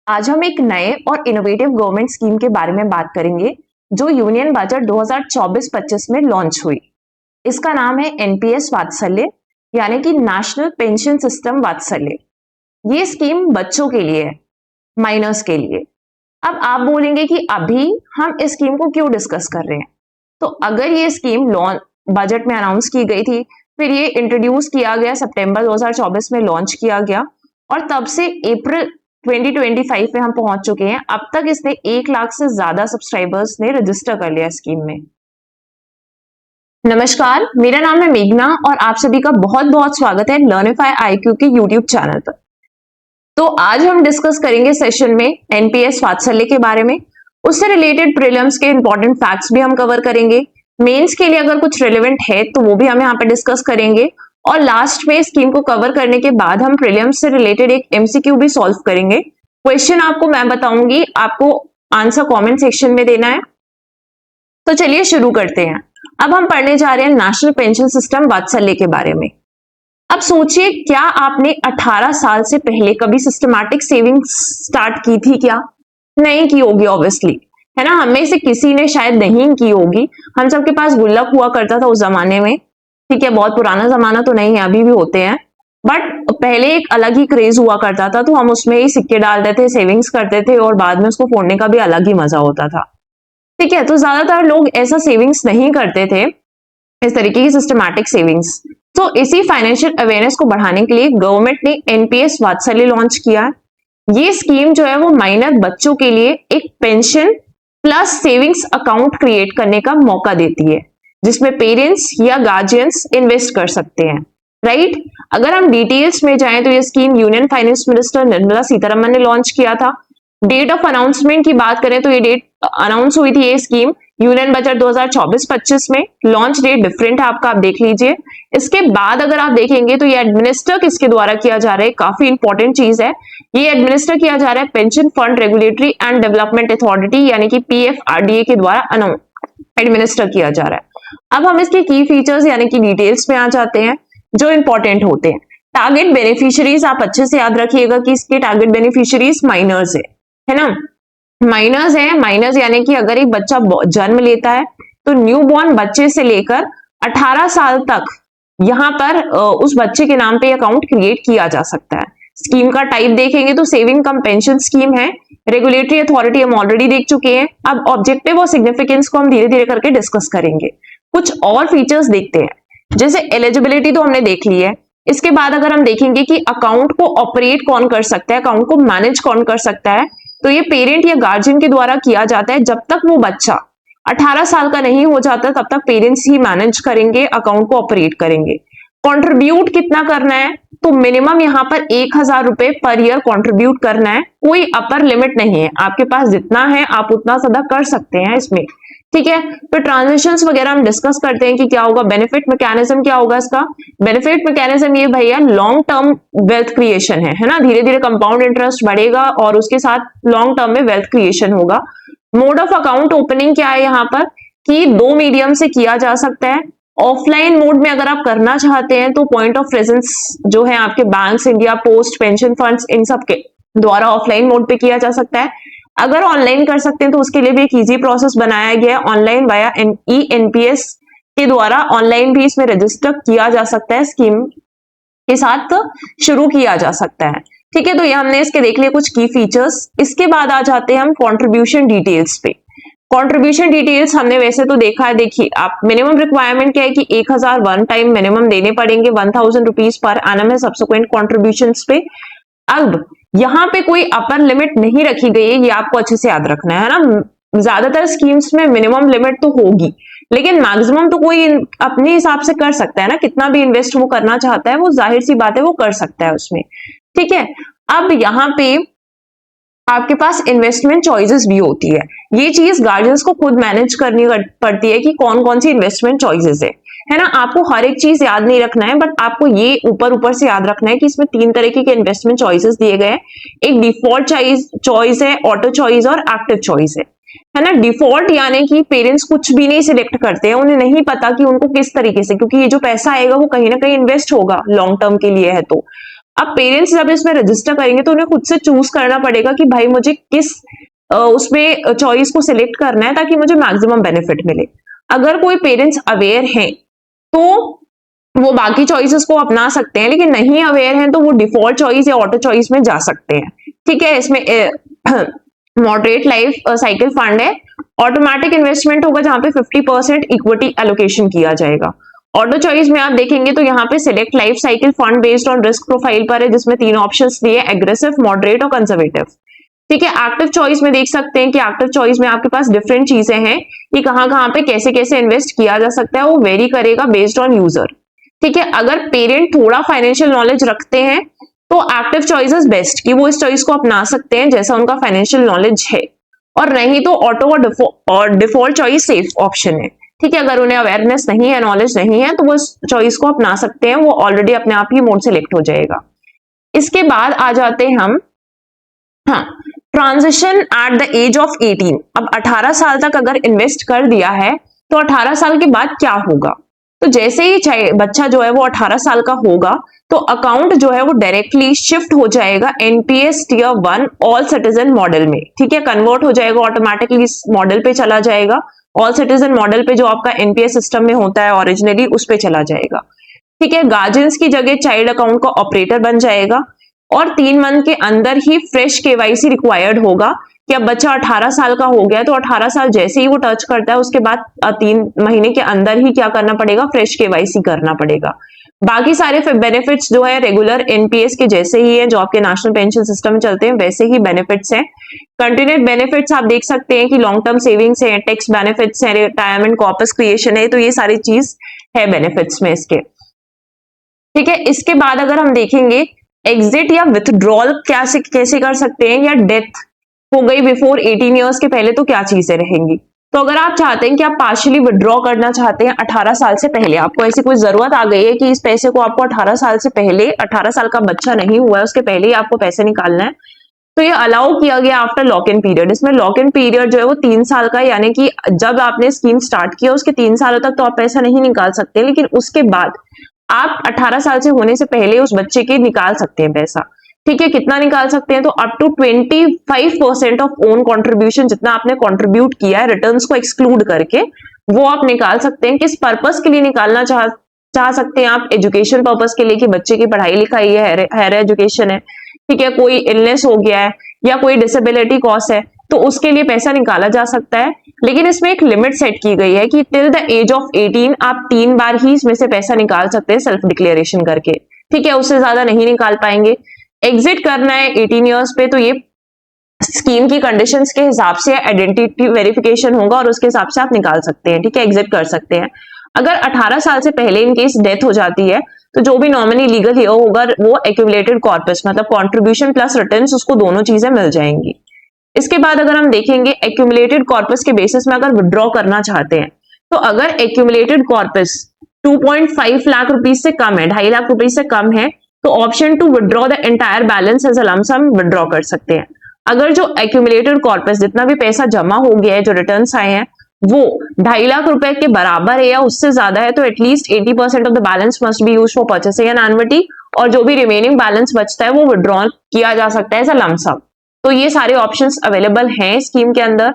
आज हम एक नए और इनोवेटिव गवर्नमेंट स्कीम के बारे में बात करेंगे जो यूनियन बजट 2024-25 में लॉन्च हुई। इसका नाम है एनपीएस वात्सल्य यानी कि नेशनल पेंशन सिस्टम वात्सल्य। ये स्कीम बच्चों के लिए है, माइनर्स के लिए। अब आप बोलेंगे कि अभी हम इस स्कीम को क्यों डिस्कस कर रहे हैं। तो अगर ये स्कीम बजट में अनाउंस की गई थी, फिर ये इंट्रोड्यूस किया गया सितंबर 2024 में लॉन्च किया गया और तब से अप्रैल 2025 में हम पहुंच चुके हैं। अब तक इसने 1 लाख से ज्यादा सब्सक्राइबर्स ने रजिस्टर कर लिया स्कीम में। नमस्कार, मेरा नाम है मेघना और आप सभी का बहुत बहुत स्वागत है लर्निफाई आईक्यू के यूट्यूब चैनल पर। तो आज हम डिस्कस करेंगे सेशन में एनपीएस वात्सल्य के बारे में, उससे रिलेटेड प्रीलिम्स के इंपॉर्टेंट फैक्ट्स भी हम कवर करेंगे। मेंस के लिए अगर कुछ रिलेवेंट है तो वो भी हम यहाँ पे डिस्कस करेंगे और लास्ट में स्कीम को कवर करने के बाद हम प्रीलिम्स से रिलेटेड एक एमसीक्यू भी सॉल्व करेंगे। क्वेश्चन आपको मैं बताऊंगी, आपको आंसर कमेंट सेक्शन में देना है। तो चलिए शुरू करते हैं। अब हम पढ़ने जा रहे हैं नेशनल पेंशन सिस्टम वात्सल्य के बारे में। अब सोचिए, क्या आपने 18 साल से पहले कभी सिस्टमैटिक सेविंग्स स्टार्ट की थी? क्या नहीं की होगी ऑब्वियसली, है ना। हमें से किसी ने शायद नहीं की होगी। हम सबके पास गुल्लक हुआ करता था उस जमाने में, ठीक है। बहुत पुराना जमाना तो नहीं है, अभी भी होते हैं, बट पहले एक अलग ही क्रेज हुआ करता था। तो हम उसमें ही सिक्के डालते थे, सेविंग्स करते थे और बाद में उसको फोड़ने का भी अलग ही मजा होता था, ठीक है। तो ज्यादातर लोग ऐसा सेविंग्स नहीं करते थे, इस तरीके की सिस्टमैटिक सेविंग्स। तो इसी फाइनेंशियल अवेयरनेस को बढ़ाने के लिए गवर्नमेंट ने एनपीएस वात्सल्य लॉन्च किया। ये स्कीम जो है वो माइनर बच्चों के लिए एक pension plus savings account create करने का मौका देती है, जिसमें पेरेंट्स या गार्जियंस इन्वेस्ट कर सकते हैं, राइट। अगर हम डिटेल्स में जाएं तो ये scheme union finance minister Nirmala Sitharaman ने लॉन्च किया था। डेट ऑफ अनाउंसमेंट की बात करें तो ये डेट अनाउंस हुई थी ये स्कीम यूनियन बजट 2024-25 में। लॉन्च डेट डिफरेंट है आपका, आप देख लीजिए। इसके बाद अगर आप देखेंगे तो ये एडमिनिस्टर किसके द्वारा किया जा रहा है, काफी इंपॉर्टेंट चीज है। ये एडमिनिस्टर किया जा रहा है pension fund regulatory and development authority यानी कि पीएफआरडीए के द्वारा एडमिनिस्टर किया जा रहा है। अब हम इसके की फीचर्स यानी कि डिटेल्स में आ जाते हैं जो इंपॉर्टेंट होते हैं। टारगेट बेनिफिशियरीज आप अच्छे से याद रखिएगा कि इसके टारगेट बेनिफिशियरीज माइनर्स है ना। माइनर्स है, माइनर्स यानी कि अगर एक बच्चा जन्म लेता है तो न्यू बॉर्न बच्चे से लेकर 18 साल तक यहां पर उस बच्चे के नाम पे अकाउंट क्रिएट किया जा सकता है। स्कीम का टाइप देखेंगे तो सेविंग कम पेंशन स्कीम है। रेगुलेटरी अथॉरिटी हम ऑलरेडी देख चुके हैं। अब ऑब्जेक्टिव और सिग्निफिकेंस को हम धीरे धीरे करके डिस्कस करेंगे। कुछ और फीचर्स देखते हैं, जैसे एलिजिबिलिटी तो हमने देख ली है। इसके बाद अगर हम देखेंगे कि अकाउंट को ऑपरेट कौन कर सकता है, अकाउंट को मैनेज कौन कर सकता है, तो ये पेरेंट या गार्जियन के द्वारा किया जाता है। जब तक वो बच्चा 18 साल का नहीं हो जाता तब तक पेरेंट्स ही मैनेज करेंगे, अकाउंट को ऑपरेट करेंगे। कंट्रीब्यूट कितना करना है, तो मिनिमम यहाँ पर 1000 रुपए पर ईयर कंट्रीब्यूट करना है। कोई अपर लिमिट नहीं है, आपके पास जितना है आप उतना ज्यादा कर सकते हैं इसमें, ठीक है। तो ट्रांजेक्शंस वगैरह हम डिस्कस करते हैं कि क्या होगा। बेनिफिट मैकेनिज्म क्या होगा इसका। बेनिफिट मैकेनिज्म ये भैया लॉन्ग टर्म वेल्थ क्रिएशन है ना। धीरे धीरे कंपाउंड इंटरेस्ट बढ़ेगा और उसके साथ लॉन्ग टर्म में वेल्थ क्रिएशन होगा। मोड ऑफ अकाउंट ओपनिंग क्या है यहाँ पर कि 2 मीडियम से किया जा सकता है। ऑफलाइन मोड में अगर आप करना चाहते हैं तो पॉइंट ऑफ प्रेजेंस जो है आपके banks, India post, pension funds, इन सब के द्वारा ऑफलाइन मोड पे किया जा सकता है। अगर ऑनलाइन कर सकते हैं तो उसके लिए भी एक इजी प्रोसेस बनाया गया है। ऑनलाइन वाया ई एनपीएस के द्वारा ऑनलाइन भी इसमें रजिस्टर किया जा सकता है, स्कीम के साथ शुरू किया जा सकता है, ठीक है। तो ये हमने इसके देख लिए कुछ की फीचर्स। इसके बाद आ जाते हैं हम कंट्रीब्यूशन डिटेल्स पे। कंट्रीब्यूशन डिटेल्स हमने वैसे तो देखा है, देखिए आप मिनिमम रिक्वायरमेंट क्या है कि 1000 वन टाइम मिनिमम देने पड़ेंगे, 1000 रुपीज पर एनम है सब्सिक्वेंट कॉन्ट्रीब्यूशंस पे। अब यहाँ पे कोई अपर लिमिट नहीं रखी गई है, ये आपको अच्छे से याद रखना है ना। ज्यादातर स्कीम्स में मिनिमम लिमिट तो होगी, लेकिन मैक्सिमम तो कोई अपने हिसाब से कर सकता है ना। कितना भी इन्वेस्ट वो करना चाहता है वो जाहिर सी बात है वो कर सकता है उसमें, ठीक है। अब यहाँ पे आपके पास इन्वेस्टमेंट चॉइसेस भी होती है। ये चीज गार्जियंस को खुद मैनेज करनी पड़ती है कि कौन कौन सी इन्वेस्टमेंट चॉइसेस है ना। आपको हर एक चीज याद नहीं रखना है, बट आपको ये ऊपर ऊपर से याद रखना है कि इसमें 3 तरीके के इन्वेस्टमेंट चॉइसेस दिए गए हैं। एक डिफॉल्ट चॉइस है, ऑटो चॉइस और एक्टिव चॉइस है ना। डिफॉल्ट यानी कि पेरेंट्स कुछ भी नहीं सिलेक्ट करते हैं, उन्हें नहीं पता कि उनको किस तरीके से, क्योंकि ये जो पैसा आएगा वो कहीं ना कहीं इन्वेस्ट होगा लॉन्ग टर्म के लिए है। तो अब पेरेंट्स जब इसमें रजिस्टर करेंगे तो उन्हें खुद से चूज करना पड़ेगा कि भाई मुझे किस उसमें चॉइस को सिलेक्ट करना है ताकि मुझे मैक्सिमम बेनिफिट मिले। अगर कोई पेरेंट्स अवेयर हैं तो वो बाकी चॉइसेस को अपना सकते हैं, लेकिन नहीं अवेयर हैं तो वो डिफॉल्ट चॉइस या ऑटो चॉइस में जा सकते हैं। ठीक है, इसमें मॉडरेट लाइफ साइकिल फंड है, ऑटोमेटिक इन्वेस्टमेंट होगा जहां पे 50% इक्विटी एलोकेशन किया जाएगा। ऑटो चॉइस में आप देखेंगे तो यहाँ पे select life cycle fund based on risk profile पर है, जिसमें 3 ऑप्शंस दिए, एग्रेसिव, मॉडरेट और कंजर्वेटिव। ठीक है, एक्टिव चॉइस में देख सकते हैं कि एक्टिव चॉइस में आपके पास डिफरेंट चीजें हैं कि कहां पे कैसे कैसे इन्वेस्ट किया जा सकता है, वो वेरी करेगा बेस्ड ऑन यूजर। ठीक है, अगर पेरेंट थोड़ा फाइनेंशियल नॉलेज रखते हैं तो एक्टिव चॉइस इज बेस्ट कि वो इस चॉइस को अपना सकते हैं जैसा उनका फाइनेंशियल नॉलेज है, और नहीं तो ऑटो और डिफॉल्ट चॉइस सेफ ऑप्शन है। ठीक है, अगर उन्हें अवेयरनेस नहीं है, नॉलेज नहीं है, तो वो इस चॉइस को अपना सकते हैं, वो ऑलरेडी अपने आप ही मोड सेलेक्ट हो जाएगा। इसके बाद आ जाते हैं हम transition at the age of 18। अब 18 साल तक अगर इन्वेस्ट कर दिया है तो 18 साल के बाद क्या होगा? तो जैसे ही बच्चा जो है वो 18 साल का होगा तो अकाउंट जो है वो डायरेक्टली शिफ्ट हो जाएगा NPS tier 1 all citizen model में। ठीक है, कन्वर्ट हो जाएगा ऑटोमेटिकली, इस मॉडल पे चला जाएगा, ऑल सिटीजन मॉडल पे जो आपका एनपीएस सिस्टम में होता है ओरिजिनली, उस पे चला जाएगा। ठीक है, गार्जियंस की जगह चाइल्ड अकाउंट का ऑपरेटर बन जाएगा, और 3 मंथ के अंदर ही फ्रेश केवाईसी रिक्वायर्ड होगा कि अब बच्चा 18 साल का हो गया तो 18 साल जैसे ही वो टच करता है उसके बाद 3 महीने के अंदर ही क्या करना पड़ेगा, फ्रेश केवाईसी करना पड़ेगा। बाकी सारे बेनिफिट्स जो है रेगुलर एनपीएस के जैसे ही है, जो आपके नेशनल पेंशन सिस्टम में चलते हैं वैसे ही बेनिफिट्स हैं। कंटिन्यूड बेनिफिट्स आप देख सकते हैं कि लॉन्ग टर्म सेविंग्स है, टैक्स बेनिफिट्स है, रिटायरमेंट कॉर्पस क्रिएशन है, तो ये सारी चीज है बेनिफिट्स में इसके। ठीक है, इसके बाद अगर हम देखेंगे एग्जिट या विथड्रॉल कैसे कर सकते हैं, या डेथ हो गई बिफोर 18 ईयर्स के पहले तो क्या चीजें रहेंगी। तो अगर आप चाहते हैं कि आप पार्शियली विड्रॉ करना चाहते हैं 18 साल से पहले, आपको ऐसी कोई जरूरत आ गई है कि इस पैसे को आपको 18 साल से पहले, 18 साल का बच्चा नहीं हुआ है उसके पहले ही आपको पैसे निकालना है, तो ये अलाउ किया गया आफ्टर लॉक इन पीरियड। इसमें लॉक इन पीरियड जो है वो 3 साल का, यानी कि जब आपने स्कीम स्टार्ट किया उसके 3 सालों तक तो आप पैसा नहीं निकाल सकते, लेकिन उसके बाद आप 18 साल से होने से पहले उस बच्चे के निकाल सकते हैं पैसा। ठीक है, कितना निकाल सकते हैं, तो up to 25% of own contribution, जितना आपने कंट्रीब्यूट किया है रिटर्न्स को एक्सक्लूड करके, वो आप निकाल सकते हैं। किस पर्पस के लिए निकालना चाह सकते हैं आप? एजुकेशन पर्पस के लिए कि बच्चे की पढ़ाई लिखाई है, हायर एजुकेशन है, ठीक है, कोई इलनेस हो गया है या कोई डिसेबिलिटी कॉज है, तो उसके लिए पैसा निकाला जा सकता है। लेकिन इसमें एक लिमिट सेट की गई है कि टिल द एज ऑफ 18 आप 3 बार ही इसमें से पैसा निकाल सकते हैं सेल्फ डिक्लेरेशन करके। ठीक है, उससे ज्यादा नहीं निकाल पाएंगे। एग्जिट करना है 18 ईयर्स पे तो ये स्कीम की कंडीशंस के हिसाब से आइडेंटिटी वेरिफिकेशन होगा और उसके हिसाब से आप निकाल सकते हैं। ठीक है, एग्जिट कर सकते हैं। अगर 18 साल से पहले इन केस डेथ हो जाती है तो जो भी नॉमिनी लीगल हियर होगा वो एक्यूमुलेटेड कॉर्पस, मतलब कॉन्ट्रीब्यूशन प्लस रिटर्न्स, उसको दोनों चीजें मिल जाएंगी। इसके बाद अगर हम देखेंगे एक्यूमुलेटेड कॉर्पस के बेसिस में अगर विड्रॉ करना चाहते हैं, तो अगर एक्यूमुलेटेड कॉर्पस 2.5 लाख रुपीज से कम है, 2.5 लाख रुपीज से कम है, तो option to withdraw the entire balance as a lump sum withdraw कर सकते हैं। अगर जो एक्यूमुलेटेड कॉर्पस, जितना भी पैसा जमा हो गया है, जो रिटर्न्स आए हैं, वो 2.5 लाख रुपए के बराबर है या उससे ज्यादा है, तो at least 80% of the balance must be used for purchasing an annuity, और जो भी रिमेनिंग बैलेंस बचता है वो विड्रॉ किया जा सकता है एज अ लम सम। तो ये सारे ऑप्शंस अवेलेबल हैं स्कीम के अंदर।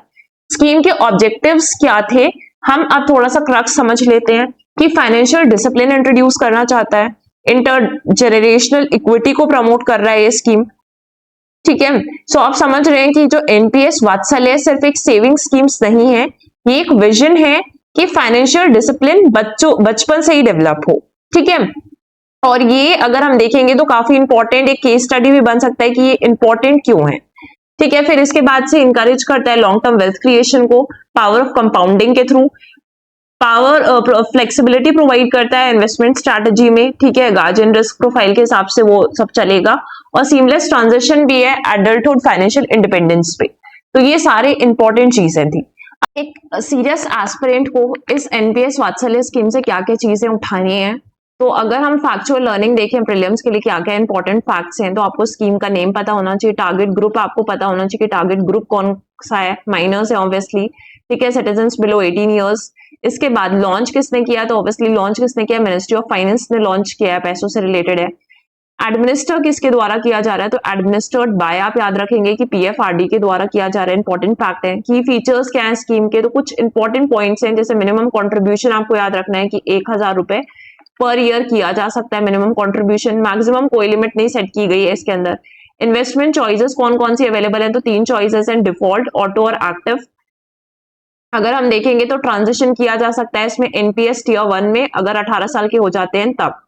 स्कीम के ऑब्जेक्टिव्स क्या थे, हम अब थोड़ा सा क्रक्स समझ लेते हैं कि फाइनेंशियल डिसिप्लिन इंट्रोड्यूस करना चाहता है, इंटरजेनरेशनल इक्विटी को प्रमोट कर रहा है ये स्कीम। ठीक है, सो आप समझ रहे हैं कि जो एनपीएस वात्सल्य सिर्फ एक सेविंग स्कीम्स नहीं है, ये एक विजन है कि फाइनेंशियल डिसिप्लिन बचपन से ही डेवलप हो। ठीक है, और ये अगर हम देखेंगे तो काफी इंपॉर्टेंट एक केस स्टडी भी बन सकता है कि ये इंपॉर्टेंट क्यों है। ठीक है, फिर इसके बाद से इंकरेज करता है लॉन्ग टर्म वेल्थ क्रिएशन को पावर ऑफ कंपाउंडिंग के थ्रू, पावर फ्लेक्सिबिलिटी प्रोवाइड करता है इन्वेस्टमेंट स्ट्रैटेजी में। ठीक है, गार्जियन रिस्क प्रोफाइल के हिसाब से वो सब चलेगा, और सीमलेस ट्रांजिशन भी है एडल्टहुड फाइनेंशियल इंडिपेंडेंस पे। तो ये सारे इंपॉर्टेंट चीजें थी। एक सीरियस एस्पिरेंट को इस एनपीएस वात्सल्य स्कीम से क्या क्या चीजें उठानी है, तो अगर हम फैक्चुअल लर्निंग देखें प्रीलिम्स के लिए क्या क्या इंपॉर्टेंट फैक्ट्स हैं, तो आपको स्कीम का नेम पता होना चाहिए, टारगेट ग्रुप आपको पता होना चाहिए कि टारगेट ग्रुप कौन सा है, माइनर्स है ऑब्वियसली। ठीक है, सिटीजन्स बिलो 18 ईयर्स। इसके बाद लॉन्च किसने किया, तो ऑब्वियसली लॉन्च किसने किया, मिनिस्ट्री ऑफ फाइनेंस ने लॉन्च किया है, पैसों से रिलेटेड है। एडमिनिस्टर किसके द्वारा किया जा रहा है, तो एडमिनिस्टर्ड बाय, आप याद रखेंगे कि पीएफआरडी के द्वारा किया जा रहा है, इंपॉर्टेंट फैक्ट है। की फीचर्स क्या है स्कीम के, तो कुछ इंपॉर्टेंट पॉइंट्स हैं, जैसे मिनिमम कंट्रीब्यूशन आपको याद रखना है कि 1000 रुपए पर ईयर किया जा सकता है मिनिमम कंट्रीब्यूशन, मैक्सिमम कोई लिमिट नहीं सेट की गई है इसके अंदर। इन्वेस्टमेंट चॉइसेस कौन कौन सी अवेलेबल है, तो 3 चॉइसेस हैं, डिफॉल्ट, ऑटो और एक्टिव। अगर हम देखेंगे तो ट्रांजिशन किया जा सकता है इसमें एनपीएस टियर 1 में अगर 18 साल के हो जाते हैं तब।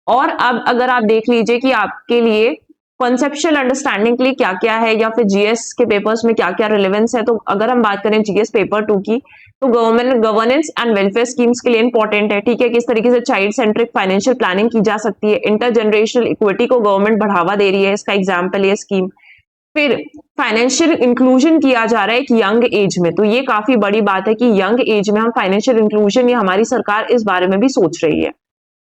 और अब अगर आप देख लीजिए कि आपके लिए कॉन्सेप्चुअल अंडरस्टैंडिंग के लिए क्या क्या है, या फिर जीएस के पेपर्स में क्या क्या रिलेवेंस है, तो अगर हम बात करें जीएस पेपर 2 की, तो गवर्नेंस एंड वेलफेयर स्कीम्स के लिए इंपॉर्टेंट है, ठीक है, किस तरीके से चाइल्ड सेंट्रिक फाइनेंशियल प्लानिंग की जा सकती है, इंटर जनरेशनल इक्विटी को गवर्नमेंट बढ़ावा दे रही है, इसका एग्जाम्पल ये स्कीम। फिर फाइनेंशियल इंक्लूजन किया जा रहा है एक यंग एज में, तो ये काफी बड़ी बात है कि यंग एज में हम फाइनेंशियल इंक्लूजन, ये हमारी सरकार इस बारे में भी सोच रही है।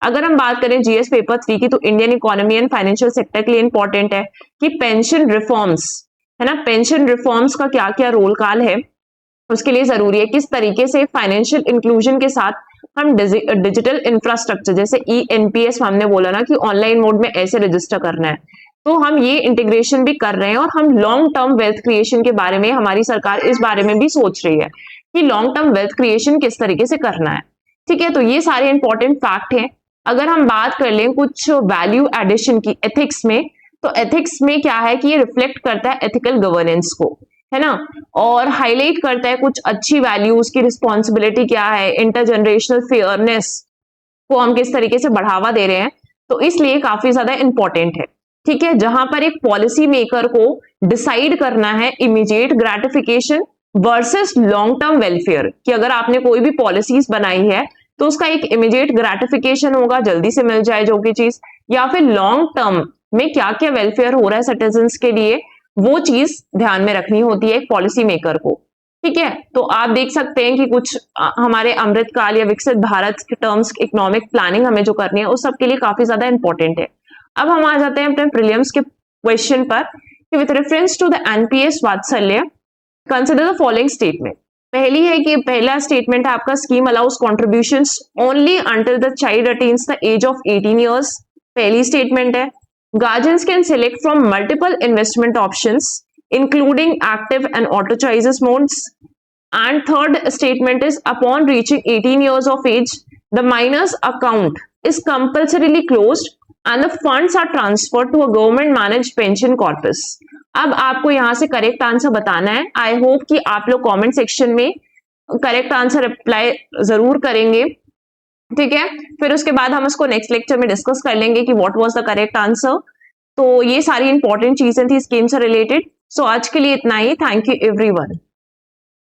अगर हम बात करें जीएस पेपर 3 की, तो Indian economy and financial sector के लिए इंपॉर्टेंट है कि पेंशन रिफॉर्म्स, है ना, पेंशन रिफॉर्म्स का क्या क्या रोल काल है, उसके लिए जरूरी है किस तरीके से फाइनेंशियल इंक्लूजन के साथ हम डिजिटल इंफ्रास्ट्रक्चर, जैसे ईएनपीएस हमने बोला ना कि ऑनलाइन मोड में ऐसे रजिस्टर करना है, तो हम ये इंटीग्रेशन भी कर रहे हैं, और हम लॉन्ग टर्म वेल्थ क्रिएशन के बारे में, हमारी सरकार इस बारे में भी सोच रही है कि लॉन्ग टर्म वेल्थ क्रिएशन किस तरीके से करना है, ठीक है। तो ये सारे इंपॉर्टेंट फैक्ट हैं। अगर हम बात कर लें कुछ वैल्यू एडिशन की एथिक्स में, तो एथिक्स में क्या है कि ये रिफ्लेक्ट करता है एथिकल गवर्नेंस को, है ना, और हाईलाइट करता है कुछ अच्छी वैल्यूज की रिस्पॉन्सिबिलिटी क्या है, इंटरजनरेशनल फेयरनेस को हम किस तरीके से बढ़ावा दे रहे हैं, तो इसलिए काफी ज्यादा इंपॉर्टेंट है, ठीक है। जहां पर एक पॉलिसी मेकर को डिसाइड करना है immediate gratification versus long term welfare, कि अगर आपने कोई भी पॉलिसीज बनाई है तो उसका एक इमीडिएट ग्रेटिफिकेशन होगा, जल्दी से मिल जाए जो की चीज, या फिर लॉन्ग टर्म में क्या क्या वेलफेयर हो रहा है सिटीजन्स के लिए, वो चीज ध्यान में रखनी होती है एक पॉलिसी मेकर को, ठीक है। तो आप देख सकते हैं कि कुछ हमारे अमृतकाल या विकसित भारत के टर्म्स इकोनॉमिक प्लानिंग हमें जो करनी है उस सब के लिए काफी ज्यादा इंपॉर्टेंट है। अब हम आ जाते हैं अपने प्रीलिम्स के क्वेश्चन पर कि with reference to the NPS Vatsalya consider the following statement. पहली है कि पहला स्टेटमेंट है आपका, scheme allows contributions only until the child attains the age of 18 years, पहली स्टेटमेंट है। Guardians can select from multiple investment options including active and auto choices modes, and third statement is upon reaching 18 years of age the minor's account is compulsorily closed and the funds are transferred to a government managed pension corpus। अब आपको यहां से correct answer बताना है। I hope कि आप लोग comment section में करेक्ट आंसर रिप्लाई जरूर करेंगे, ठीक है। फिर उसके बाद हम इसको नेक्स्ट लेक्चर में डिस्कस कर लेंगे कि what was the correct answer. तो ये सारी इंपॉर्टेंट चीजें थी स्कीम से रिलेटेड। सो आज के लिए इतना ही। Thank you everyone.